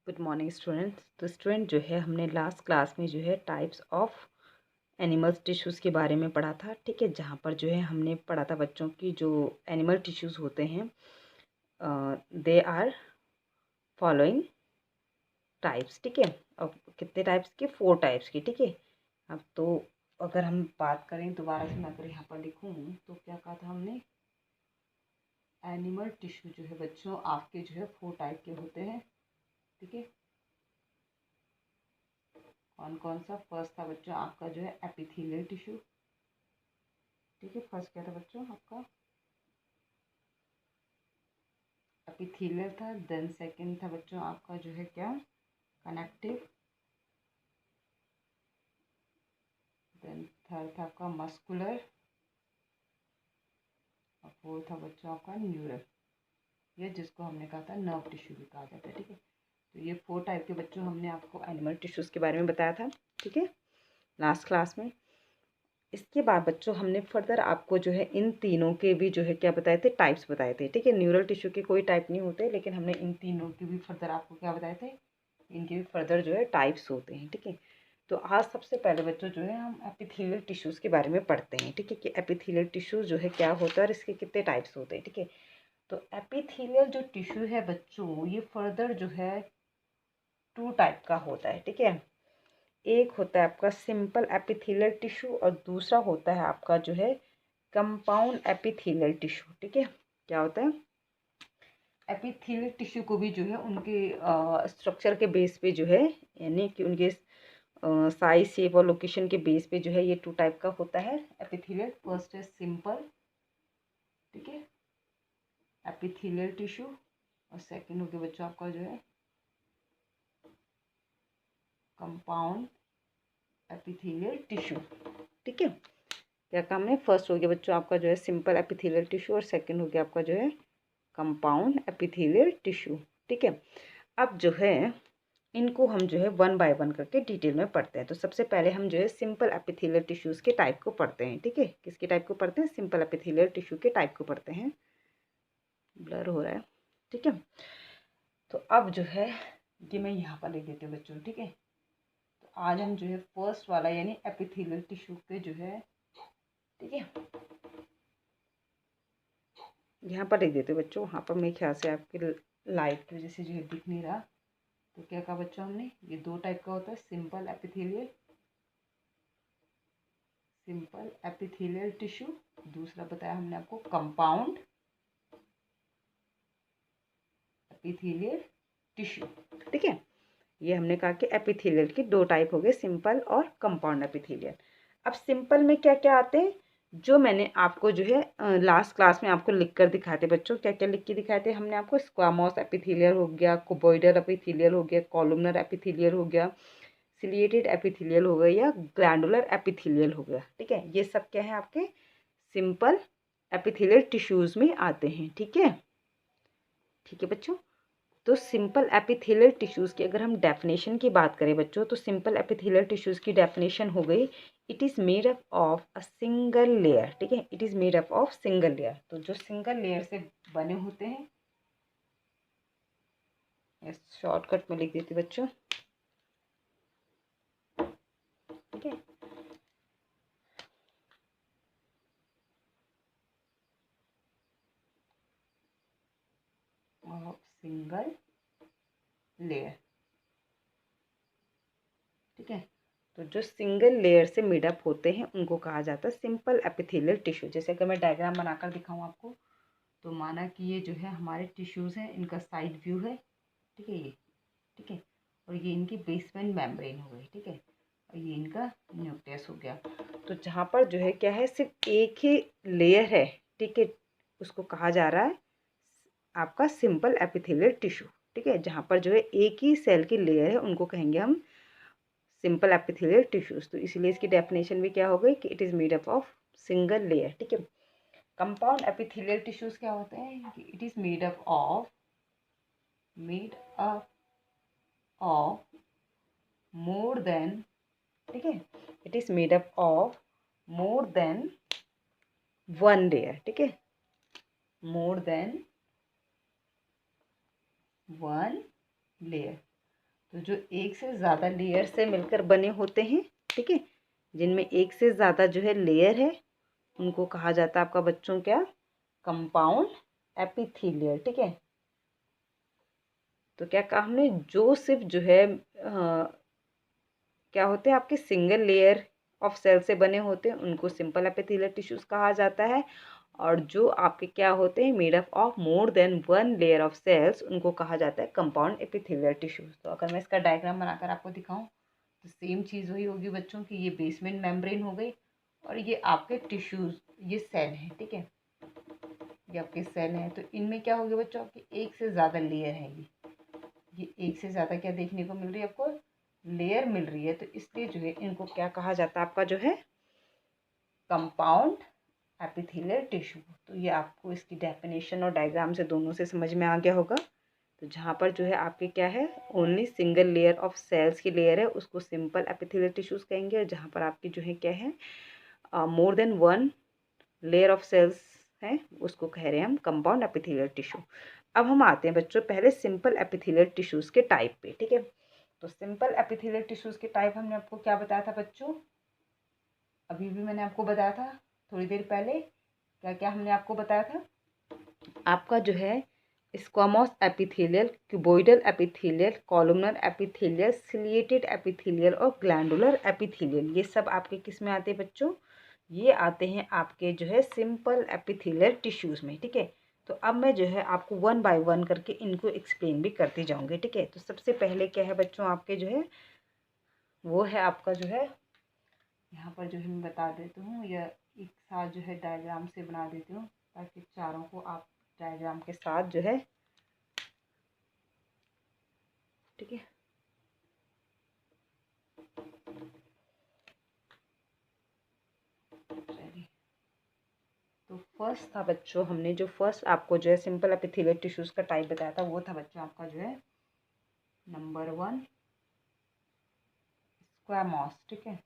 Good morning students. तो student जो है हमने लास्ट क्लास में जो है टाइप्स ऑफ एनिमल्स टिश्यूज़ के बारे में पढ़ा था, ठीक है। जहाँ पर जो है हमने पढ़ा था बच्चों की जो एनिमल टिश्यूज़ होते हैं दे आर फॉलोइंग टाइप्स, ठीक है। अब कितने टाइप्स के? 4 टाइप्स की, ठीक है। अब तो अगर हम बात करें दोबारा से, मैं अगर यहाँ पर लिखूँ तो क्या कहा था हमने? एनिमल टिश्यू जो है बच्चों आपके जो है 4 टाइप के होते हैं, ठीक है। कौन कौन सा? फर्स्ट था बच्चों आपका जो है एपिथेलियल टिश्यू, ठीक है। फर्स्ट क्या था बच्चों आपका? एपिथेलियल था। देन सेकंड था बच्चों आपका जो है क्या? कनेक्टिव। देन थर्ड था आपका मस्कुलर। और फोर्थ था बच्चों आपका न्यूरल, ये जिसको हमने कहा था नर्व टिश्यू भी कहा जाता है, ठीक है। तो ये 4 टाइप के बच्चों हमने आपको एनिमल टिश्यूज़ के बारे में बताया था, ठीक है, लास्ट क्लास में। इसके बाद बच्चों हमने फर्दर आपको जो है इन तीनों के भी जो है क्या बताए थे? टाइप्स बताए थे, ठीक है। न्यूरल टिश्यू के कोई टाइप नहीं होते, लेकिन हमने इन तीनों के भी फर्दर आपको क्या बताए थे? इनके भी फर्दर जो है टाइप्स होते हैं, ठीक है। तो आज सबसे पहले बच्चों जो है हम एपिथेलियल टिश्यूज़ के बारे में पढ़ते हैं, ठीक है, कि एपिथेलियल टिश्यूज़ जो है क्या होता है और इसके कितने टाइप्स होते हैं, ठीक है। तो एपिथेलियल जो टिश्यू है बच्चों, ये फर्दर जो है 2 टाइप का होता है, ठीक है। एक होता है आपका सिंपल एपिथेलियल टिश्यू और दूसरा होता है आपका जो है कंपाउंड एपिथेलियल टिश्यू, ठीक है। क्या होता है? एपिथेलियल टिश्यू को भी जो है उनके स्ट्रक्चर के बेस पे जो है, यानी कि उनके साइज, शेप और लोकेशन के बेस पे जो है ये 2 टाइप का होता है एपिथेलियल। फर्स्ट है सिंपल, ठीक है, एपिथेलियल टिश्यू। और सेकंड हो गया बच्चों आपका जो है कंपाउंड एपिथेलियल टिश्यू, ठीक है। क्या काम है? फर्स्ट हो गया बच्चों आपका जो है सिंपल एपिथेलियल टिश्यू और सेकंड हो गया आपका जो है कंपाउंड एपिथेलियल टिश्यू, ठीक है। अब जो है इनको हम जो है वन बाय वन करके डिटेल में पढ़ते हैं। तो सबसे पहले हम जो है सिंपल एपिथेलियल टिश्यूज़ के टाइप को पढ़ते हैं, ठीक है। किसके टाइप को पढ़ते हैं? सिंपल एपिथेलियल टिश्यू के टाइप को पढ़ते हैं। ब्लर हो रहा है, ठीक है। तो अब जो है ये मैं यहाँ पर लिख देती हूँ बच्चों, ठीक है। तो आज हम जो है फर्स्ट वाला यानी एपिथेलियल टिश्यू के जो है, ठीक है, यहाँ पर लिख देते बच्चों। वहाँ पर मेरे ख्याल से आपके लाइट की वजह से जो है दिख नहीं रहा। तो क्या कहा बच्चों हमने? ये 2 टाइप का होता है, सिंपल एपिथेलियल टिश्यू। दूसरा बताया हमने आपको कंपाउंड एपिथेलियल टिश्यू, ठीक है। ये हमने कहा कि एपिथेलियल की 2 टाइप हो गए, सिंपल और कंपाउंड एपिथेलियल। अब सिंपल में क्या क्या आते हैं, जो मैंने आपको जो है लास्ट क्लास में आपको लिख कर दिखाए थे बच्चों। क्या क्या लिख के दिखाए थे हमने आपको? स्क्वामोस एपिथेलियल हो गया, कुबॉइडल एपिथेलियल हो गया, कॉलमनर एपिथेलियल हो गया, सिलिएटेड एपिथेलियल हो गया या ग्लैंडुलर एपिथेलियल हो गया, ठीक है। ये सब क्या है? आपके सिंपल एपिथेलियल टिश्यूज़ में आते हैं, ठीक है। ठीक है बच्चों। तो सिंपल एपिथेलियल टिश्यूज़ की अगर हम डेफिनेशन की बात करें बच्चों, तो सिंपल एपिथेलियल टिश्यूज़ की डेफिनेशन हो गई, it is made up of a single layer, ठीक है। It is made up of single layer. तो जो सिंगल लेयर से बने होते हैं, इस शॉर्टकट में लिख देती बच्चों, ठीक है। ऑफ सिंगल लेयर, ठीक है। तो जो सिंगल लेयर से मेडअप होते हैं उनको कहा जाता है सिंपल एपिथेलियल टिश्यू। जैसे अगर मैं डायग्राम बनाकर दिखाऊं आपको, तो माना कि ये जो है हमारे टिश्यूज़ हैं, इनका साइड व्यू है, ठीक है, ये, ठीक है। और ये इनकी बेसमेंट मेम्ब्रेन हो गई, ठीक है। और ये इनका न्यूक्लियस हो गया। तो जहाँ पर जो है क्या है, सिर्फ एक ही लेयर है, ठीक है, उसको कहा जा रहा है आपका सिंपल एपिथेलियल टिश्यू, ठीक है। जहाँ पर जो है एक ही सेल की लेयर है उनको कहेंगे हम सिंपल एपिथेलियल टिश्यूज। तो इसलिए इसकी डेफिनेशन भी क्या हो गई कि it is made up of single layer, ठीक है। कंपाउंड एपिथेलियल टिश्यूज क्या होते हैं कि it is made up of more then, ठीक है, it is made up of more than one layer, ठीक है, मोर देन वन लेयर। तो जो एक से ज़्यादा लेयर से मिलकर बने होते हैं, ठीक है, जिनमें एक से ज़्यादा जो है लेयर है, उनको कहा जाता है आपका बच्चों क्या, कंपाउंड एपिथेलियल। ठीक है, तो क्या कहा हमने, जो सिर्फ जो है क्या होते हैं आपके सिंगल लेयर ऑफ सेल से बने होते हैं उनको सिंपल एपिथेलियल टिश्यूज कहा जाता है, और जो आपके क्या होते हैं made up of more than one layer of cells उनको कहा जाता है कंपाउंड एपिथेलियल टिश्यूज। तो अगर मैं इसका डायग्राम बनाकर आपको दिखाऊं तो सेम चीज़ वही होगी बच्चों की, ये बेसमेंट मेम्ब्रेन हो गई और ये आपके टिश्यूज, ये सेल हैं। ठीक है, ये आपके सेल हैं, तो इनमें क्या होगी बच्चों, आपकी एक से ज़्यादा लेयर है, ये एक से ज़्यादा क्या देखने को मिल रही है आपको, लेयर मिल रही है, तो इसलिए जो है इनको क्या कहा जाता है आपका जो है कंपाउंड एपिथेलियल टिश्यू। तो ये आपको इसकी डेफिनेशन और डायग्राम से दोनों से समझ में आ गया होगा। तो जहाँ पर जो है आपके क्या है only single layer of cells की लेयर है उसको सिंपल एपिथेलियल टिश्यूज कहेंगे, और जहाँ पर आपकी जो है क्या है more than one layer of cells हैं उसको कह रहे हैं हम कंपाउंड एपिथेलियल टिश्यू। अब हम आते हैं बच्चों पहले सिंपल एपिथेलियल टिश्यूज के टाइप पे। ठीक है, तो सिंपल एपिथेलियल टिश्यूज के टाइप हमने आपको क्या बताया था बच्चों, अभी भी मैंने आपको बताया था थोड़ी देर पहले, क्या क्या हमने आपको बताया था, आपका जो है squamous epithelial, cuboidal epithelial, columnar epithelial, ciliated epithelial और ग्लैंडुलर एपिथेलियल, ये सब आपके किस में आते हैं बच्चों, ये आते हैं आपके जो है सिंपल एपिथेलियल टिश्यूज में। ठीक है, तो अब मैं जो है आपको वन बाय वन करके इनको एक्सप्लेन भी करती जाऊंगी। ठीक है, तो सबसे पहले क्या है बच्चों आपके जो है वो है आपका जो है, यहाँ पर जो है मैं बता देती हूँ या एक साथ जो है डायग्राम से बना देती हूँ ताकि चारों को आप डायग्राम के साथ जो है, ठीक है, चलिए। तो फर्स्ट था बच्चों, हमने जो फर्स्ट आपको जो है सिंपल एपिथेलियल टिश्यूज का टाइप बताया था वो था बच्चों आपका जो है नंबर 1 स्क्वामोस। ठीक है,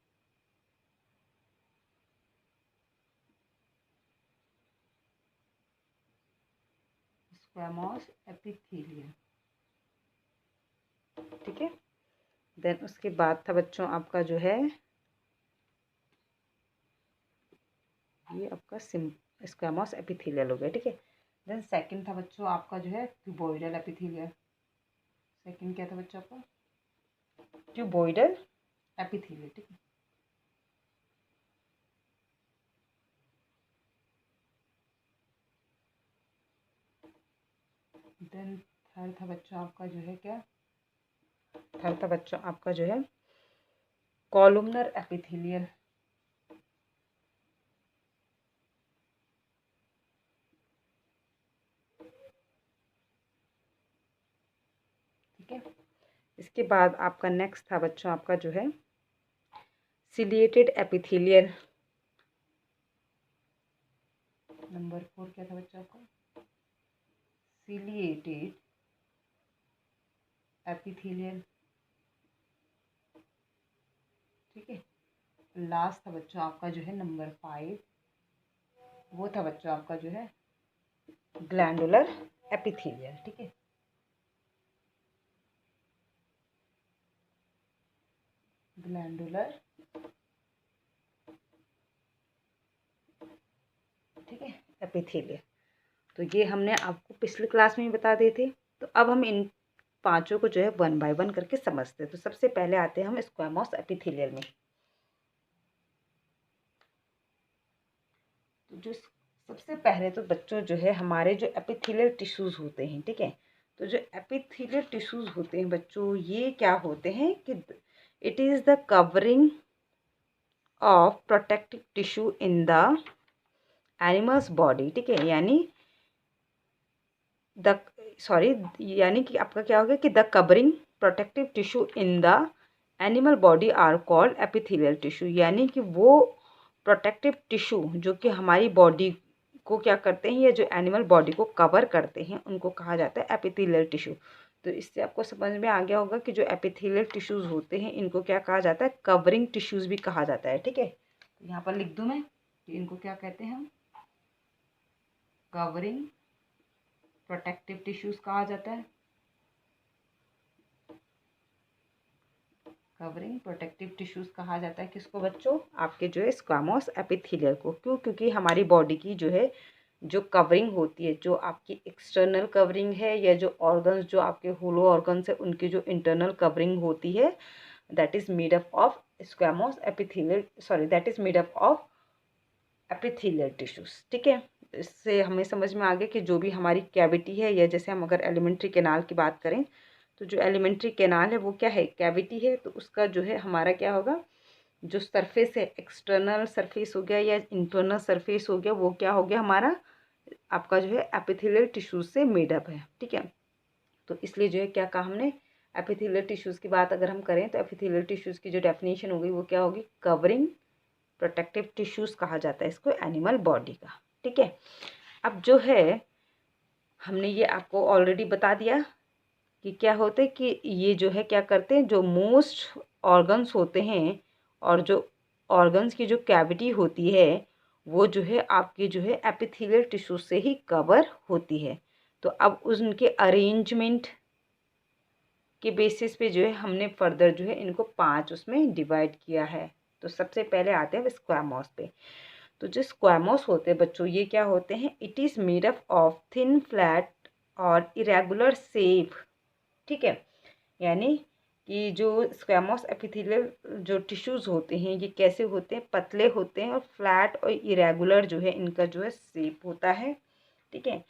स्क्वामोस एपिथेलियल। ठीक है, देन उसके बाद था बच्चों आपका जो है ये आपका स्क्वामोस एपिथेलियल हो गया। ठीक है, देन सेकंड था बच्चों आपका जो है क्यूबॉइडल एपिथेलियल। सेकंड क्या था बच्चों आपका, क्यूबॉइडल एपिथेलियल। ठीक है, देन थर्ड था बच्चों आपका जो है क्या, थर्ड था बच्चों आपका जो है कॉलमनर एपिथेलियल। ठीक है, इसके बाद आपका नेक्स्ट था बच्चों आपका जो है सिलिएटेड एपिथेलियल। नंबर 4 क्या था बच्चों आपका, सिलिएटेड एपिथेलियल। ठीक है, लास्ट था बच्चों आपका जो है नंबर 5, वो था बच्चों आपका जो है ग्लैंडुलर एपिथेलियल। ठीक है, ग्लैंडुलर, ठीक है, एपिथेलियल। तो ये हमने आपको पिछली क्लास में ही बता दिए थे। तो अब हम इन पांचों को जो है वन बाय वन करके समझते हैं। तो सबसे पहले आते हैं हम स्क्वामोस एपिथेलियल में। तो जो सबसे पहले तो बच्चों जो है हमारे जो एपिथेलियल टिश्यूज होते हैं, ठीक है, तो जो एपिथेलियल टिश्यूज होते हैं बच्चों ये क्या होते हैं कि it is the covering of protective tissue in the animals body. ठीक है, यानी द सॉरी यानी कि आपका क्या होगा कि the covering protective tissue in the animal body are called epithelial tissue, यानी कि वो प्रोटेक्टिव टिश्यू जो कि हमारी बॉडी को क्या करते हैं, ये जो एनिमल बॉडी को कवर करते हैं उनको कहा जाता है एपिथेलियल टिश्यू। तो इससे आपको समझ में आ गया होगा कि जो एपिथेलियल टिश्यूज होते हैं इनको क्या कहा जाता है, कवरिंग टिश्यूज भी कहा जाता है। ठीक है, तो यहाँ पर लिख दूँ मैं कि इनको क्या कहते हैं हम, कवरिंग प्रोटेक्टिव टिश्यूज कहा जाता है। कवरिंग प्रोटेक्टिव टिश्यूज़ कहा जाता है किसको बच्चों? आपके जो है स्क्वामोस एपिथेलियल को। क्यों? क्योंकि हमारी बॉडी की जो है जो कवरिंग होती है, जो आपकी एक्सटर्नल कवरिंग है या जो ऑर्गन्स जो आपके होलो ऑर्गन्स है उनकी जो इंटरनल कवरिंग होती है, that is made up of squamous epithelial, sorry that is made up of epithelial tissues. ठीक है, इससे हमें समझ में आ गया कि जो भी हमारी कैविटी है, या जैसे हम अगर एलिमेंट्री कैनाल की बात करें तो जो एलिमेंट्री कैनाल है वो क्या है? कैविटी है। तो उसका जो है हमारा क्या होगा, जो सरफेस है, एक्सटर्नल सरफेस हो गया या इंटरनल सरफेस हो गया, वो क्या हो गया हमारा, आपका जो है एपिथेलियल टिश्यूज़ से मेडअप है। ठीक है, तो इसलिए जो है क्या कहा हमने, एपिथेलियल टिश्यूज़ की बात अगर हम करें तो एपिथेलियल टिश्यूज़ की जो डेफिनेशन हो गई वो क्या होगी, कवरिंग प्रोटेक्टिव टिश्यूज़ कहा जाता है इसको एनिमल बॉडी का। ठीक है, अब जो है हमने ये आपको ऑलरेडी बता दिया कि क्या होते हैं कि ये जो है क्या करते हैं, जो मोस्ट ऑर्गन्स होते हैं और जो ऑर्गन्स की जो कैविटी होती है वो जो है आपकी जो है एपिथेलियल टिश्यू से ही कवर होती है। तो अब उनके अरेंजमेंट के बेसिस पे जो है हमने फर्दर जो है इनको 5 उसमें डिवाइड किया है। तो सबसे पहले आते हैं स्क्वामोस पे। तो जो स्क्वामोस होते हैं बच्चों, ये क्या होते हैं, it is made up of thin flat और इरेगुलर शेप। ठीक है, यानी कि जो स्क्वामोस एपिथेलियल जो टिश्यूज़ होते हैं ये कैसे होते हैं, पतले होते हैं और फ्लैट और इरेगुलर जो है इनका जो है शेप होता है। ठीक है,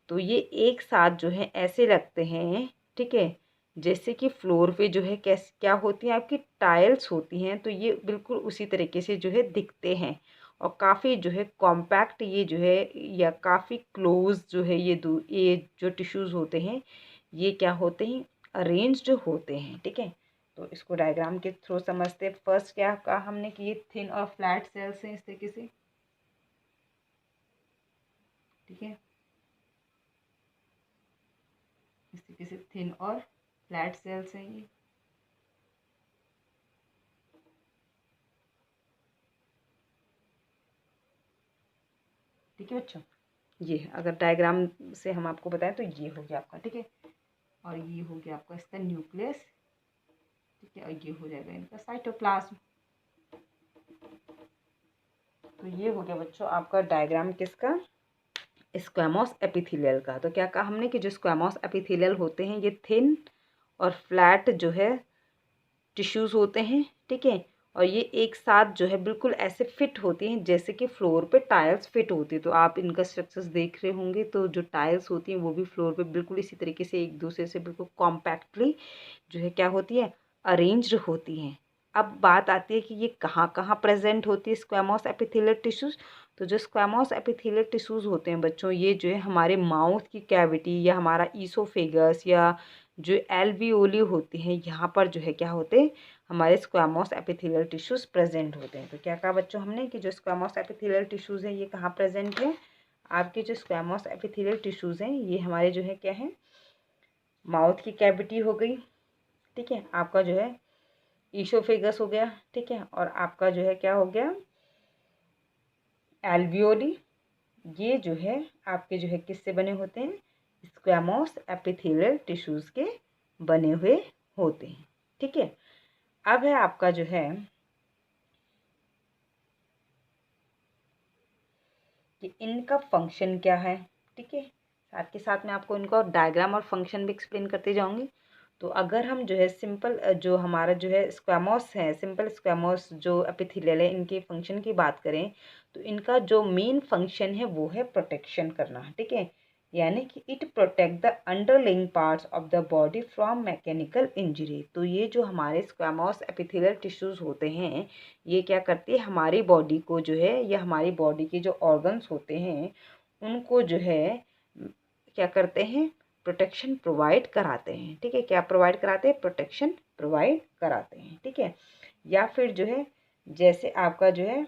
तो ये एक साथ जो है ऐसे लगते हैं। ठीक है, जैसे कि फ्लोर पे जो है कैसे क्या होती हैं आपकी टाइल्स होती हैं, तो ये बिल्कुल उसी तरीके से जो है दिखते हैं और काफ़ी जो है कॉम्पैक्ट ये जो है या काफ़ी क्लोज जो है ये जो टिश्यूज़ होते हैं ये क्या होते हैं, अरेंज्ड होते हैं। ठीक है, तो इसको डायग्राम के थ्रू समझते हैं। फर्स्ट क्या कहा हमने कि ये थिन और फ्लैट सेल्स हैं इस तरीके से। ठीक है, इस तरीके से थिन और फ्लैट सेल्स हैं ये। ठीक है बच्चों, ये अगर डायग्राम से हम आपको बताएं तो ये हो गया आपका। ठीक है, और ये हो गया आपका इसका न्यूक्लियस। ठीक है, और ये हो जाएगा इनका साइटोप्लाज्म। तो ये हो गया बच्चों आपका डायग्राम किसका, स्क्वामोस एपिथेलियल का। तो क्या कहा हमने कि जो स्क्वामोस एपिथेलियल होते हैं ये थिन और फ्लैट जो है टिश्यूज़ होते हैं। ठीक है, और ये एक साथ जो है बिल्कुल ऐसे फिट होती हैं जैसे कि फ्लोर पे टाइल्स फिट होती है। तो आप इनका स्ट्रक्चर्स देख रहे होंगे, तो जो टाइल्स होती हैं वो भी फ्लोर पे बिल्कुल इसी तरीके से एक दूसरे से बिल्कुल कॉम्पैक्टली जो है क्या होती है, अरेंज्ड होती हैं। अब बात आती है कि ये कहाँ कहाँ प्रेजेंट होती है स्क्वामोस एपिथेलियल टिश्यूज़। तो जो स्क्वामोस एपिथेलियल टिश्यूज़ होते हैं बच्चों, ये जो है हमारे माउथ की कैविटी या हमारा ईसोफेगस या जो एल्वियोली होती हैं यहाँ पर जो है क्या होते हैं, हमारे स्क्वामोस एपिथेलियल टिश्यूज़ प्रेजेंट होते हैं। तो क्या कहा बच्चों हमने कि जो स्क्वामोस एपिथेलियल टिश्यूज़ हैं ये कहाँ प्रेजेंट है, आपके जो स्क्वामोस एपिथेलियल टिश्यूज़ हैं ये हमारे जो है क्या है, माउथ की कैविटी हो गई। ठीक है, आपका जो है ईसोफेगस हो गया। ठीक है, और आपका जो है क्या हो गया, एल्वियोली। ये जो है आपके जो है किससे बने होते हैं, स्क्वामोस एपिथेलियल टिश्यूज़ के बने हुए होते हैं। ठीक है, अब है आपका जो है कि इनका फंक्शन क्या है। ठीक है, साथ के साथ में आपको इनका डायग्राम और फंक्शन भी एक्सप्लेन करते जाऊंगी। तो अगर हम जो है सिंपल जो हमारा जो है स्क्वामोस है, सिंपल स्क्वामोस जो एपिथेलियल है, इनके फंक्शन की बात करें तो इनका जो मेन फंक्शन है वो है प्रोटेक्शन करना। ठीक है, यानी कि it protect the underlying parts of the body from mechanical injury. तो ये जो हमारे स्क्वामोस एपिथेलियल टिश्यूज़ होते हैं ये क्या करती है, हमारी बॉडी को जो है या हमारी बॉडी के जो ऑर्गन्स होते हैं उनको जो है क्या करते हैं, प्रोटेक्शन प्रोवाइड कराते हैं। ठीक है, क्या प्रोवाइड कराते हैं, प्रोटेक्शन प्रोवाइड कराते हैं। ठीक है, या फिर जो है जैसे आपका जो है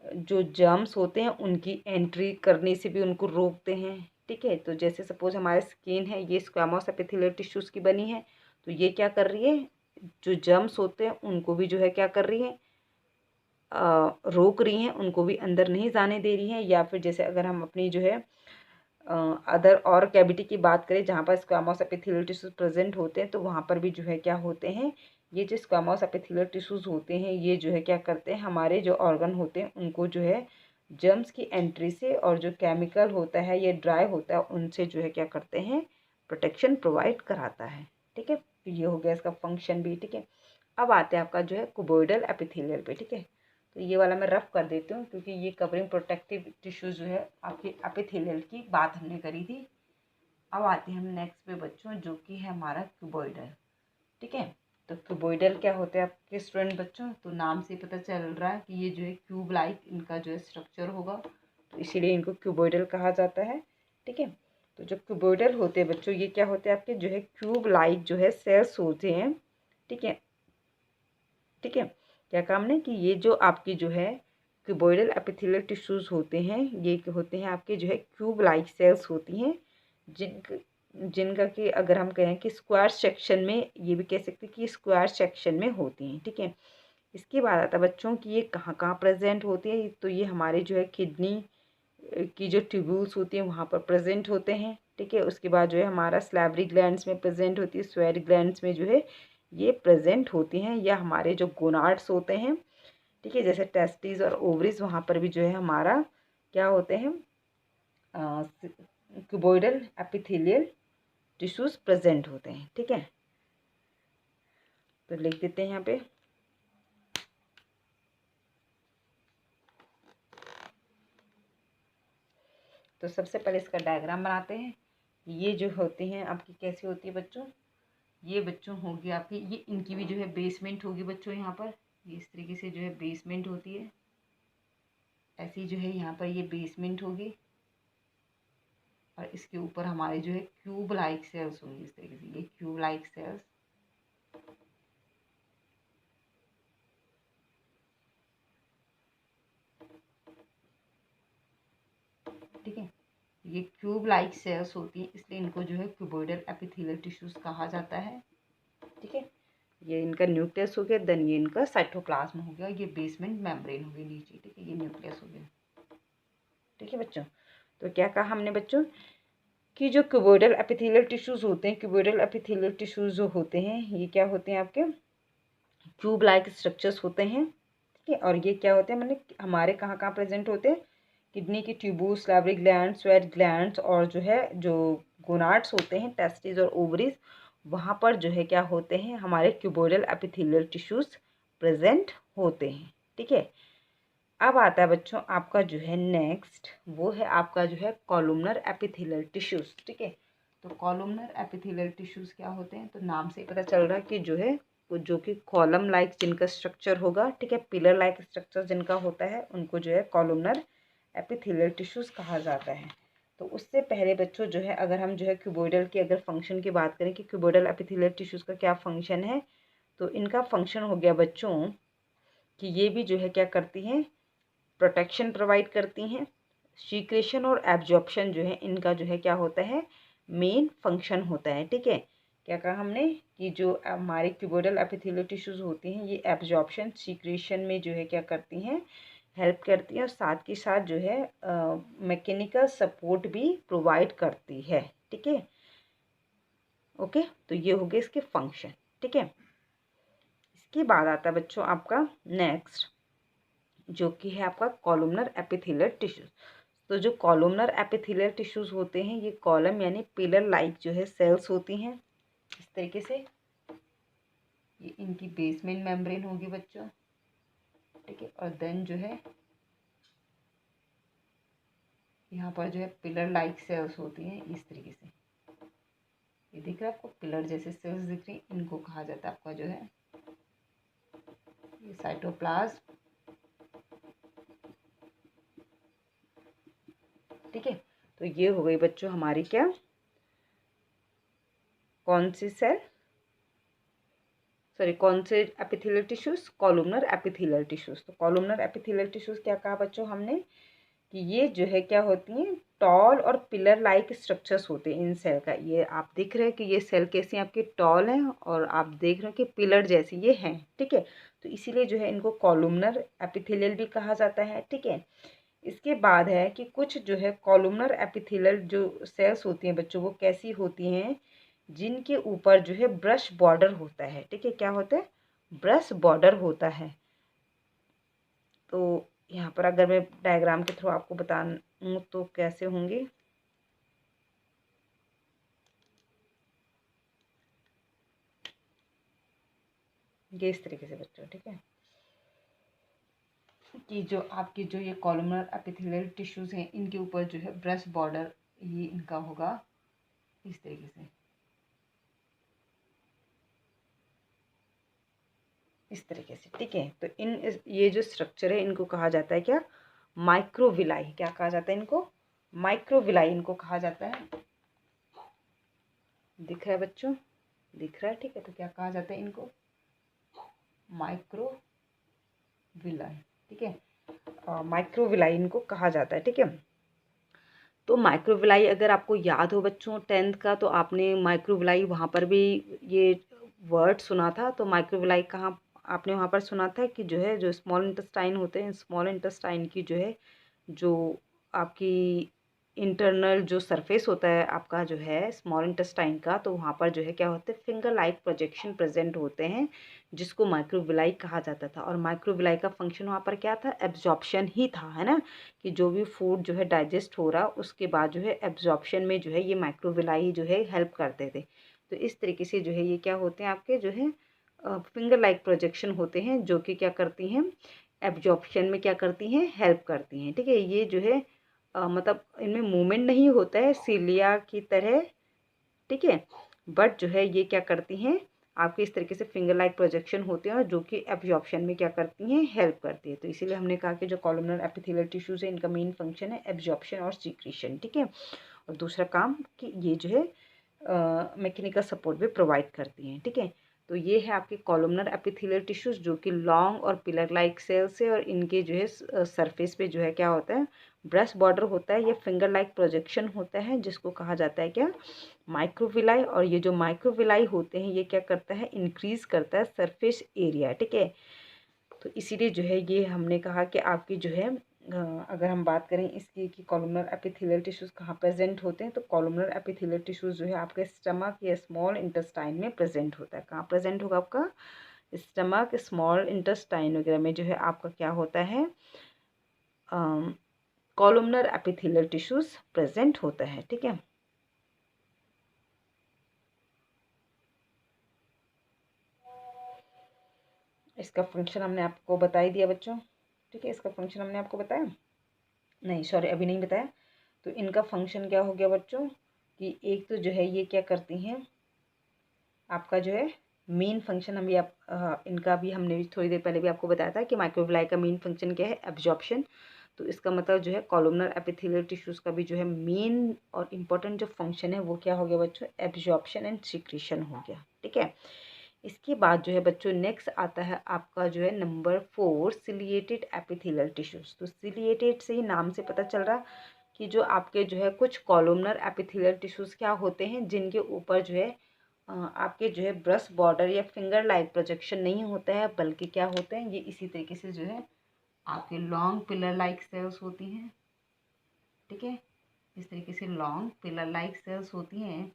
जो जर्म्स होते हैं उनकी एंट्री करने से भी उनको रोकते हैं। ठीक है, तो जैसे सपोज हमारे स्किन है ये स्क्वामोस एपिथेलियल टिश्यूज़ की बनी है, तो ये क्या कर रही है, जो जर्म्स होते हैं उनको भी जो है क्या कर रही है, रोक रही हैं, उनको भी अंदर नहीं जाने दे रही हैं। या फिर जैसे अगर हम अपनी जो है अदर और कैविटी की बात करें जहाँ पर स्क्वामोस एपिथेलियल टिश्यूज प्रेजेंट होते हैं, तो वहाँ पर भी जो है क्या होते हैं, ये जो स्क्वामोस एपिथेलियल टिश्यूज होते हैं ये जो है क्या करते हैं, हमारे जो ऑर्गन होते हैं उनको जो है जर्म्स की एंट्री से और जो केमिकल होता है ये ड्राई होता है उनसे जो है क्या करते हैं, प्रोटेक्शन प्रोवाइड कराता है। ठीक है, तो ये हो गया इसका फंक्शन भी। ठीक है, अब आते हैं आपका जो है क्यूबॉइडल एपिथेलियल पे। ठीक है, तो ये वाला मैं रफ कर देती हूँ क्योंकि ये कवरिंग प्रोटेक्टिव टिश्यू जो है आपके एपिथेलियल की बात हमने करी थी। अब आते हैं हम नेक्स्ट पे बच्चों, जो कि है हमारा क्यूबॉइडल। ठीक है, तो क्यूबॉइडल क्या होते हैं आपके स्टूडेंट बच्चों, तो नाम से पता चल रहा है कि ये जो है क्यूब लाइक इनका जो है स्ट्रक्चर होगा, तो इसीलिए इनको क्यूबॉइडल कहा जाता है। ठीक है, तो जो क्यूबॉइडल होते हैं बच्चों ये क्या होते हैं आपके जो है क्यूब लाइक जो है सेल्स होते हैं। ठीक है, ठीक है, क्या काम ने कि ये जो आपकी जो है क्यूबॉइडल एपिथेलियल टिश्यूज होते हैं ये होते हैं आपके जो है क्यूब लाइक सेल्स होती हैं, जिनका कि अगर हम कहें कि स्क्वायर सेक्शन में, ये भी कह सकते हैं कि स्क्वायर सेक्शन में होती हैं। ठीक है, इसके बाद आता है बच्चों की ये कहाँ कहाँ प्रेजेंट होती है, तो ये हमारे जो है किडनी की जो ट्यूब्यूल्स होती हैं वहाँ पर प्रेजेंट होते हैं। ठीक है, उसके बाद जो है हमारा सैलिवरी ग्लैंड्स में प्रेजेंट होती है, स्वेट ग्लैंड्स में जो है ये प्रेजेंट होती हैं, या हमारे जो गोनाड्स होते हैं, ठीक है, जैसे टेस्टिस और ओवरीज वहाँ पर भी जो है हमारा क्या होते हैं, क्यूबॉइडल एपिथेलियल टिश्यूज प्रेजेंट होते हैं। ठीक है, तो लिख देते हैं यहाँ पे। तो सबसे पहले इसका डायग्राम बनाते हैं। ये जो होती हैं आपकी कैसी होती है बच्चों, ये बच्चों होगी आपकी, ये इनकी भी जो है बेसमेंट होगी बच्चों, यहाँ पर ये इस तरीके से जो है बेसमेंट होती है, ऐसी जो है यहाँ पर ये बेसमेंट होगी, और इसके ऊपर हमारे जो है क्यूब लाइक सेल्स होंगी इस तरीके से, ये क्यूब लाइक सेल्स। ठीक है, ये क्यूब लाइक सेल्स होती हैं, इसलिए इनको जो है क्यूबॉइडल एपिथेलियल टिश्यूज कहा जाता है। ठीक है, ये इनका न्यूक्लियस हो गया, देन ये इनका साइटोप्लाज्म हो गया, ये बेसमेंट मेम्ब्रेन हो गई नीचे। ठीक है, ये न्यूक्लियस हो गया। ठीक है बच्चों, तो क्या कहा हमने बच्चों कि जो क्यूबॉइडल एपिथेलियल टिश्यूज होते हैं, क्यूबॉइडल एपिथेलियल टिश्यूज जो होते हैं ये क्या होते हैं आपके क्यूब लाइक स्ट्रक्चर्स होते हैं। ठीक है, और ये क्या होते हैं मैंने हमारे कहाँ कहाँ प्रेजेंट होते हैं, किडनी की ट्यूबूल्स, सैलिवरी ग्लैंड, स्वेट ग्लैंड्स, और जो है जो गोनाड्स होते हैं, टेस्टिस और ओवरीज, वहाँ पर जो है क्या होते हैं हमारे क्यूबॉइडल एपिथेलियल टिश्यूज प्रेजेंट होते हैं। ठीक है, अब आता है बच्चों आपका जो है नेक्स्ट, वो है आपका जो है कॉलुमनर एपिथेलियल टिश्यूज। ठीक है, तो कॉलुमनर एपिथेलियल टिश्यूज क्या होते हैं, तो नाम से पता चल रहा है कि जो है जो कि कॉलम लाइक जिनका स्ट्रक्चर होगा, ठीक है, पिलर लाइक स्ट्रक्चर जिनका होता है उनको जो है कॉलुमनर एपिथेलियल टिश्यूज कहा जाता है। तो उससे पहले बच्चों जो है अगर हम जो है क्यूबॉइडल की अगर फंक्शन की बात करें कि क्यूबॉइडल एपिथेलियल टिश्यूज का क्या फंक्शन है, तो इनका फंक्शन हो गया बच्चों कि ये भी जो है क्या करती हैं, प्रोटेक्शन प्रोवाइड करती हैं, सीक्रेशन और एब्जॉर्प्शन जो है इनका जो है क्या होता है, मेन फंक्शन होता है। ठीक है, क्या कहा हमने कि जो हमारे क्यूबॉइडल एपिथेलियल टिश्यूज होती हैं ये एब्जॉर्प्शन सीक्रेशन में जो है क्या करती हैं, हेल्प करती हैं, और साथ के साथ जो है मैकेनिकल सपोर्ट भी प्रोवाइड करती है। ठीक है, ओके, तो ये हो गए इसके फंक्शन। ठीक है, इसके बाद आता है बच्चों आपका नेक्स्ट, जो कि है आपका कॉलुमनर एपिथेलियल टिश्यूज। तो जो कॉलुमनर एपिथेलियल टिश्यूज होते हैं ये कॉलम यानी पिलर लाइक जो है सेल्स होती हैं इस तरीके से, ये इनकी बेसमेंट मेम्ब्रेन होगी बच्चों। ठीक है, और देन जो है यहाँ पर जो है पिलर लाइक सेल्स होती हैं इस तरीके से, ये दिख रहा है आपको, पिलर जैसे सेल्स दिख रही हैं, इनको कहा जाता है आपका जो है ये साइटोप्लाज्म। ठीक है, तो ये हो गई बच्चों हमारी क्या, कौन सी सेल, सॉरी कौन से epithelial tissues, columnar epithelial tissues. तो कॉलुमनर एपिथेलियल टिश्यूज क्या कहा बच्चों हमने कि ये जो है क्या होती हैं, टॉल और पिलर लाइक स्ट्रक्चर्स होते हैं इन सेल का। ये आप देख रहे हैं कि ये सेल कैसी आपकी टॉल हैं, और आप देख रहे हैं कि पिलर जैसी ये हैं। ठीक है, तो इसीलिए जो है इनको कॉलुमनर एपिथेलियल भी कहा जाता है। ठीक है, इसके बाद है कि कुछ जो है कॉलमनर एपिथेलियल जो सेल्स होती हैं बच्चों, वो कैसी होती हैं, जिनके ऊपर जो है ब्रश बॉर्डर होता है। ठीक है, क्या होता है, ब्रश बॉर्डर होता है। तो यहाँ पर अगर मैं डायग्राम के थ्रू आपको बताऊँ तो कैसे होंगे, ये इस तरीके से बच्चों। ठीक है, कि जो आपकी जो ये कॉलमनर एपिथेलियल टिश्यूज़ हैं, इनके ऊपर जो है ब्रश बॉर्डर ये इनका होगा इस तरीके से, इस तरीके से। ठीक है, तो ये जो स्ट्रक्चर है इनको कहा जाता है क्या, माइक्रोविलाई। क्या कहा जाता है इनको, माइक्रोविलाई इनको कहा जाता है। दिख रहा है बच्चों, दिख रहा है। ठीक है, तो क्या कहा जाता है इनको, माइक्रोविलाई। ठीक है, माइक्रोविलाई इनको कहा जाता है। ठीक है, तो माइक्रोविलाई अगर आपको याद हो बच्चों 10th का, तो आपने माइक्रोविलाई वहाँ पर भी ये वर्ड सुना था। तो माइक्रोविलाई कहाँ आपने वहाँ पर सुना था कि जो है जो स्मॉल इंटेस्टाइन होते हैं, स्मॉल इंटेस्टाइन की जो है जो आपकी इंटरनल जो सरफेस होता है आपका जो है स्मॉल इंटेस्टाइन का, तो वहाँ पर जो है क्या होते हैं, फिंगर लाइक प्रोजेक्शन प्रेजेंट होते हैं, जिसको माइक्रोविलाई कहा जाता था। और माइक्रोविलाई का फंक्शन वहाँ पर क्या था, एब्जॉर्प्शन ही था, है ना, कि जो भी फूड जो है डाइजेस्ट हो रहा उसके बाद जो है एब्जॉर्प्शन में जो है ये माइक्रोविलाई जो है हेल्प करते थे। तो इस तरीके से जो है ये क्या होते हैं आपके जो है फिंगर लाइक प्रोजेक्शन होते हैं, जो कि क्या करती हैं, एब्जॉर्प्शन में क्या करती हैं, हेल्प करती हैं। ठीक है, ये जो है मतलब इनमें मूवमेंट नहीं होता है सीलिया की तरह। ठीक है, बट जो है ये क्या करती हैं, आपके इस तरीके से फिंगर लाइक प्रोजेक्शन होते हैं और जो कि एब्जॉर्प्शन में क्या करती हैं, हेल्प करती है। तो इसीलिए हमने कहा कि जो कॉलमनर एपिथेलियल टिश्यूज है इनका मेन फंक्शन है एब्जॉर्प्शन और सीक्रेशन। ठीक है, और दूसरा काम कि ये जो है मैकेनिकल सपोर्ट भी प्रोवाइड करती हैं। ठीक है, तो ये है आपके कॉलमनर एपिथेलियल टिश्यूज, जो कि लॉन्ग और पिलर लाइक सेल्स है, और इनके जो है सरफेस पे जो है क्या होता है, ब्रश बॉर्डर होता है, ये फिंगर लाइक प्रोजेक्शन होता है, जिसको कहा जाता है क्या, माइक्रोविलाई। और ये जो माइक्रोविलाई होते हैं ये क्या करता है, इंक्रीज करता है सरफेस एरिया। ठीक है, तो इसीलिए जो है ये हमने कहा कि आपकी जो है अगर हम बात करें इसकी कि कॉलमनर एपिथेलियल टिश्यूज कहाँ प्रेजेंट होते हैं, तो कॉलमनर एपिथेलियल टिश्यूज जो है आपके स्टमक या स्मॉल इंटेस्टाइन में प्रेजेंट होता है। कहाँ प्रेजेंट होगा आपका, स्टमक, स्मॉल इंटेस्टाइन वगैरह में जो है आपका क्या होता है, कॉलमनर एपिथेलियल टिश्यूज प्रेजेंट होता है। ठीक है, इसका फंक्शन हमने आपको बता ही दिया बच्चों। ठीक है, इसका फंक्शन हमने आपको बताया, नहीं सॉरी अभी नहीं बताया। तो इनका फंक्शन क्या हो गया बच्चों, कि एक तो जो है ये क्या करती हैं, आपका जो है मेन फंक्शन हम भी इनका भी हमने भी थोड़ी देर पहले भी आपको बताया था कि माइक्रोविलाई का मेन फंक्शन क्या है, एब्जॉर्प्शन। तो इसका मतलब जो है कॉलमनर एपिथेलियल टिश्यूज का भी जो है मेन और इम्पोर्टेंट जो फंक्शन है वो क्या हो गया बच्चों, एब्जॉर्प्शन एंड सीक्रेशन हो गया। ठीक है, इसके बाद जो है बच्चों नेक्स्ट आता है आपका जो है नंबर 4, सिलिएटेड एपिथेलियल टिश्यूज। तो सिलिएटेड से ही नाम से पता चल रहा कि जो आपके जो है कुछ कॉलमनर एपिथेलियल टिश्यूज क्या होते हैं, जिनके ऊपर जो है आपके जो है ब्रश बॉर्डर या फिंगर लाइक प्रोजेक्शन नहीं होता है, बल्कि क्या होते हैं, ये इसी तरीके से जो है आपके लॉन्ग पिलर लाइक सेल्स होती हैं। ठीक है, इस तरीके से लॉन्ग पिलर लाइक सेल्स होती हैं,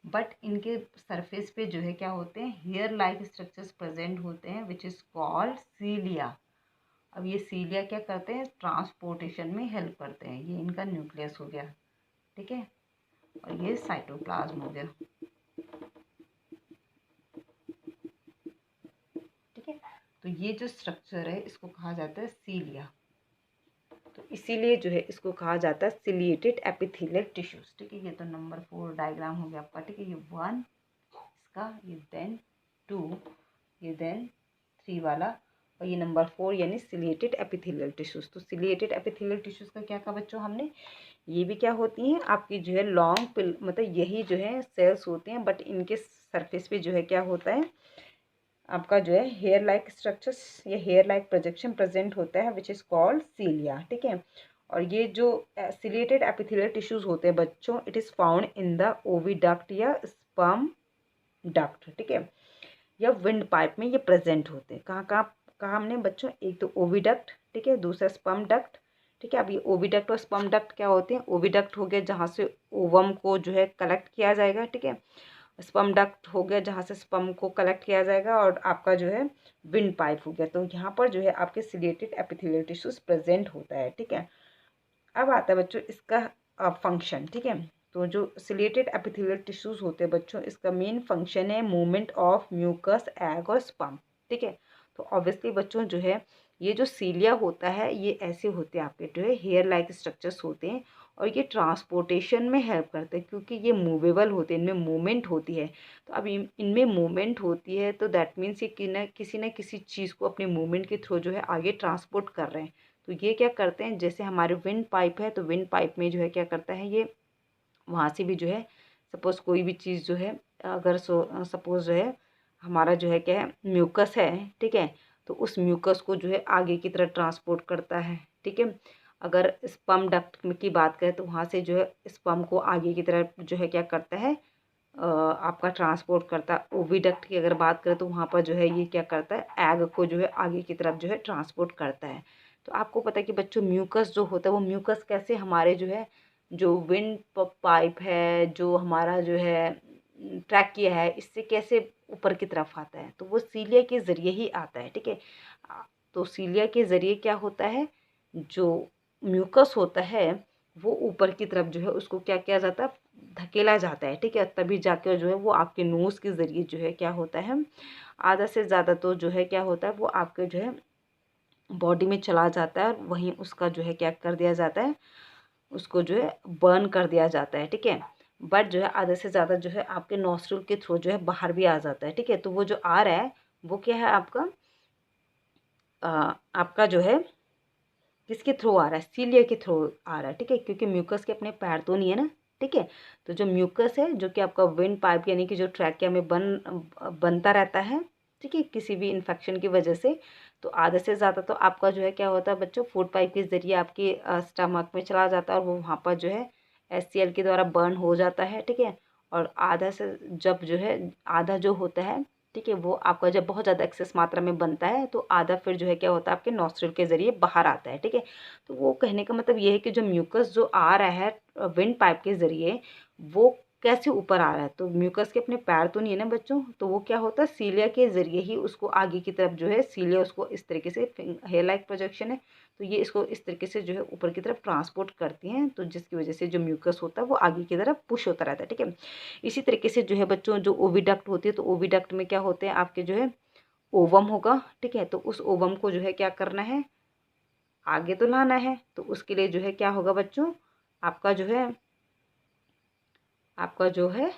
बट इनके सरफेस पे जो है क्या होते हैं, हेयर लाइक स्ट्रक्चर्स प्रेजेंट होते हैं, विच इज़ कॉल्ड सीलिया। अब ये सीलिया क्या करते हैं, ट्रांसपोर्टेशन में हेल्प करते हैं। ये इनका न्यूक्लियस हो गया। ठीक है, और ये साइटोप्लाज्म हो गया। ठीक है, तो ये जो स्ट्रक्चर है इसको कहा जाता है सीलिया। तो इसीलिए जो है इसको कहा जाता है सिलिएटेड एपिथेलियल टिश्यूज। ठीक है, ये तो नंबर 4 डायग्राम हो गया आपका। ठीक है, ये 1 इसका, ये देन 2, ये देन 3 वाला, और ये नंबर 4 यानी सिलिएटेड एपिथेलियल टिश्यूज। तो सिलिएटेड एपिथेलियल टिश्यूज का क्या कहा बच्चों हमने, ये भी क्या होती हैं आपकी जो है लॉन्ग पिल, मतलब यही जो है सेल्स होते हैं, बट इनके सरफेस पे जो है क्या होता है आपका जो है हेयर लाइक स्ट्रक्चर्स या हेयर लाइक प्रोजेक्शन प्रेजेंट होता है, विच इज़ कॉल्ड सीलिया। ठीक है, और ये जो सिलिएटेड एपिथेलियल टिश्यूज होते हैं बच्चों, it is found in the oviduct या स्पर्म डक्ट। ठीक है, या विंड पाइप में ये प्रेजेंट होते हैं। कहाँ कहाँ कहाँ हमने बच्चों, एक तो ओविडक्ट, ठीक है, दूसरा स्पर्म डक्ट, ठीक है। अब ये ओविडक्ट और स्पर्म डक्ट क्या होते हैं? ओविडक्ट हो गया जहाँ से ओवम को जो है कलेक्ट किया जाएगा, ठीक है। स्पर्म डक्ट हो गया जहाँ से स्पर्म को कलेक्ट किया जाएगा, और आपका जो है विंड पाइप हो गया। तो यहाँ पर जो है आपके सिलिएटेड एपिथेलियल टिश्यूज प्रेजेंट होता है, ठीक है। अब आता है बच्चों इसका फंक्शन, ठीक है। तो जो सिलिएटेड एपिथेलियल टिश्यूज होते हैं बच्चों, इसका मेन फंक्शन है मूवमेंट ऑफ म्यूकस, एग और स्पर्म, ठीक है। तो ऑब्वियसली बच्चों जो है ये जो सीलिया होता है ये ऐसे होते हैं आपके जो है हेयर लाइक स्ट्रक्चर्स होते हैं, और ये ट्रांसपोर्टेशन में हेल्प करते हैं क्योंकि ये मूवेबल होते हैं, इनमें मूवमेंट होती है। तो अब इनमें मूवमेंट होती है तो दैट मीन्स ये किसी न किसी चीज़ को अपने मूवमेंट के थ्रू जो है आगे ट्रांसपोर्ट कर रहे हैं। तो ये क्या करते हैं, जैसे हमारे विंड पाइप है तो विंड पाइप में जो है क्या करता है, ये वहाँ से भी जो है सपोज़ कोई भी चीज़ जो है अगर सपोज़ जो है हमारा जो है क्या है म्यूकस है, ठीक है। तो उस म्यूकस को जो है आगे की तरफ ट्रांसपोर्ट करता है, ठीक है। अगर स्पर्म डक्ट की बात करें तो वहाँ से जो है स्पर्म को आगे की तरफ जो है क्या करता है आपका ट्रांसपोर्ट करता है। ओविडक्ट की अगर बात करें तो वहाँ पर जो है ये क्या करता है एग को जो है आगे की तरफ जो है ट्रांसपोर्ट करता है। तो आपको पता है कि बच्चों म्यूकस जो होता है वो म्यूकस कैसे हमारे जो है जो विंड पाइप है, जो हमारा जो है ट्रैकिया है, इससे कैसे ऊपर की तरफ आता है, तो वो सीलिया के ज़रिए ही आता है, ठीक है। तो सीलिया के ज़रिए क्या होता है, जो म्यूकस होता है वो ऊपर की तरफ जो है उसको क्या किया जाता है, धकेला जाता है, ठीक है। तभी जाकर जो है वो आपके नोज़ के ज़रिए जो है क्या होता है, आधा से ज़्यादा तो जो है क्या होता है वो आपके जो है बॉडी में चला जाता है, और वहीं उसका जो है क्या कर दिया जाता है, उसको जो है बर्न कर दिया जाता है, ठीक है। बट जो है आधे से ज़्यादा जो है आपके नॉस्ट्रिल के थ्रू जो है बाहर भी आ जाता है, ठीक है। तो वो जो आ रहा है वो क्या है आपका आपका जो है किसके थ्रू आ रहा है, सीलिया के थ्रू आ रहा है, ठीक है। क्योंकि म्यूकस के अपने पैर तो नहीं है ना, ठीक है। तो जो म्यूकस है जो कि आपका विंड पाइप यानी कि जो ट्रैकिया में बनता रहता है, ठीक है, किसी भी इन्फेक्शन की वजह से, तो आधे से ज़्यादा तो आपका जो है क्या होता है बच्चों, फूड पाइप के ज़रिए आपके स्टमक में चला जाता है, और वो वहाँ पर जो है HCl के द्वारा बर्न हो जाता है, ठीक है। और आधा से जब जो है आधा जो होता है, ठीक है, वो आपका जब बहुत ज़्यादा एक्सेस मात्रा में बनता है तो आधा फिर जो है क्या होता है आपके नॉस्ट्रिल के ज़रिए बाहर आता है, ठीक है। तो वो कहने का मतलब ये है कि जो म्यूकस जो आ रहा है विंड पाइप के ज़रिए वो कैसे ऊपर आ रहा है, तो म्यूकस के अपने पैर तो नहीं है ना बच्चों, तो वो क्या होता है सीलिया के ज़रिए ही उसको आगे की तरफ जो है, सीलिया उसको इस तरीके से हेयर लाइक प्रोजेक्शन है, तो ये इसको इस तरीके से जो है ऊपर की तरफ ट्रांसपोर्ट करती हैं, तो जिसकी वजह से जो म्यूकस होता है वो आगे की तरफ पुश होता रहता है, ठीक है। इसी तरीके से जो है बच्चों जो ओविडक्ट होती है, तो ओविडक्ट में क्या होते हैं आपके जो है ओवम होगा, ठीक है। तो उस ओवम को जो है क्या करना है, आगे तो लाना है, तो उसके लिए जो है क्या होगा बच्चों, आपका जो है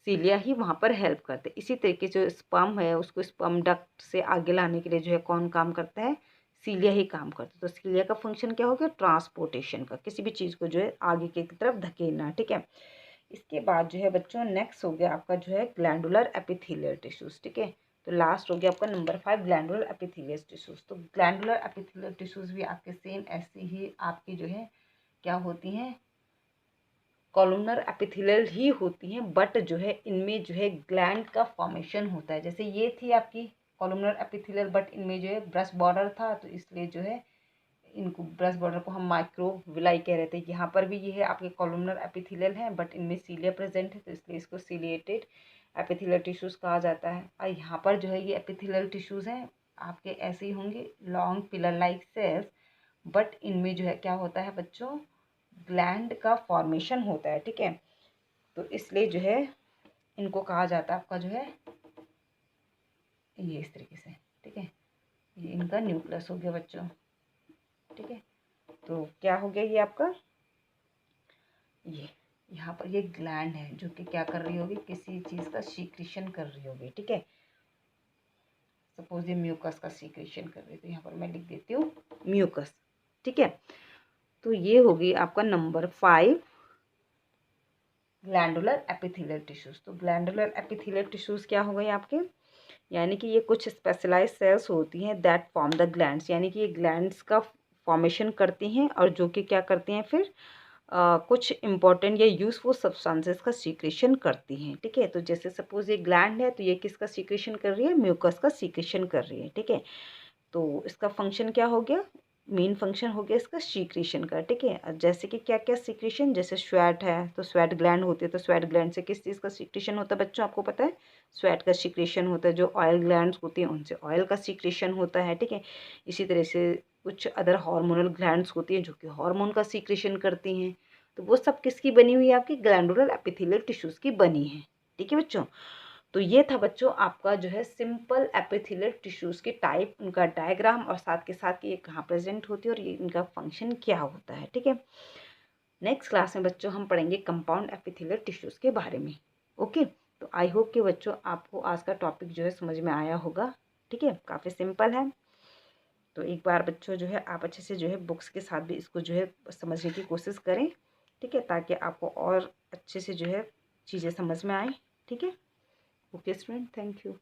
सीलिया ही वहाँ पर हेल्प करते हैं। इसी तरीके से जो स्पर्म है उसको स्पर्म डक्ट से आगे लाने के लिए जो है कौन काम करता है, सीलिया ही काम करता है। तो सीलिया का फंक्शन क्या हो गया, ट्रांसपोर्टेशन का, किसी भी चीज़ को जो है आगे की तरफ धकेलना, ठीक है। इसके बाद जो है बच्चों नेक्स्ट हो गया आपका जो है ग्लैंडुलर एपिथेलियल टिश्यूज, ठीक है। तो लास्ट हो गया आपका नंबर 5 ग्लैंडुलर एपिथेलियल टिश्यूज। तो ग्लैंडुलर एपिथेलियल टिश्यूज भी आपके सेम ऐसे ही आपकी जो है क्या होती हैं, कॉलमनर एपिथेलियल ही होती हैं, बट जो है इनमें जो है ग्लैंड का फॉर्मेशन होता है। जैसे ये थी आपकी कॉलमनर एपिथेलियल, बट इनमें जो है ब्रश बॉर्डर था, तो इसलिए जो है इनको ब्रश बॉर्डर को हम माइक्रोविलाई कह रहे थे। यहाँ पर भी ये है आपके कॉलमनर एपिथेलियल है, बट इनमें सीलिया प्रेजेंट है, तो इसलिए इसको सीलिएटेड एपिथेलियल टिश्यूज कहा जाता है। और यहाँ पर जो है ये एपिथेलियल टिश्यूज हैं आपके ऐसे ही होंगे long pillar like cells, but इनमें जो है क्या होता है बच्चों, ग्लैंड का फॉर्मेशन होता है, ठीक है। तो इसलिए जो है इनको कहा जाता है आपका जो है ये इस तरीके से, ठीक है। ये इनका न्यूक्लियस हो गया बच्चों, ठीक है। तो क्या हो गया ये आपका, ये यहाँ पर ये ग्लैंड है जो कि क्या कर रही होगी, किसी चीज़ का सीक्रेशन कर रही होगी, ठीक है। सपोज ये म्यूकस का सीक्रेशन कर रही है, तो यहाँ पर मैं लिख देती हूँ म्यूकस, ठीक है। तो ये होगी आपका नंबर 5 ग्लैंडुलर एपिथेलियल टिश्यूज। तो ग्लैंडुलर एपिथेलियल टिश्यूज क्या हो गए आपके, यानी कि ये कुछ स्पेशलाइज सेल्स होती हैं दैट फॉर्म द ग्लैंड्स, यानी कि ये ग्लैंड्स का फॉर्मेशन करती हैं, और जो कि क्या करती हैं फिर कुछ इंपॉर्टेंट या यूजफुल सब्सटेंसेस का सीक्रेशन करती हैं, ठीक है। तो जैसे सपोज ये ग्लैंड है तो ये किसका सीक्रेशन कर रही है, म्यूकस का सीक्रेशन कर रही है, ठीक है। तो इसका फंक्शन क्या हो गया, मेन फंक्शन हो गया इसका सीक्रेशन का, ठीक है। और जैसे कि क्या क्या सीक्रेशन, जैसे स्वेट है तो स्वेट ग्लैंड होती है, तो स्वेट ग्लैंड से किस चीज़ का सीक्रेशन होता है बच्चों, आपको पता है, स्वेट का सीक्रेशन होता है। जो ऑयल ग्लैंड्स होती हैं उनसे ऑयल का सीक्रेशन होता है, ठीक है। इसी तरह से कुछ अदर हार्मोनल ग्लैंड्स होती हैं जो कि हार्मोन का सीक्रेशन करती हैं। तो वो सब किसकी बनी हुई है, आपकी ग्लैंडुलर एपिथेलियल टिश्यूज़ की बनी है, ठीक है बच्चों। तो ये था बच्चों आपका जो है सिंपल एपिथेलियल टिश्यूज़ के टाइप, उनका डायग्राम, और साथ के साथ कि ये कहाँ प्रेजेंट होती है और ये इनका फंक्शन क्या होता है, ठीक है। नेक्स्ट क्लास में बच्चों हम पढ़ेंगे कंपाउंड एपिथेलियल टिश्यूज़ के बारे में। ओके, तो आई होप कि बच्चों आपको आज का टॉपिक जो है समझ में आया होगा, ठीक है। काफ़ी सिंपल है। तो एक बार बच्चों जो है आप अच्छे से जो है बुक्स के साथ भी इसको जो है समझने की कोशिश करें, ठीक है, ताकि आपको और अच्छे से जो है चीज़ें समझ में आए, ठीक है। Okay student, thank you.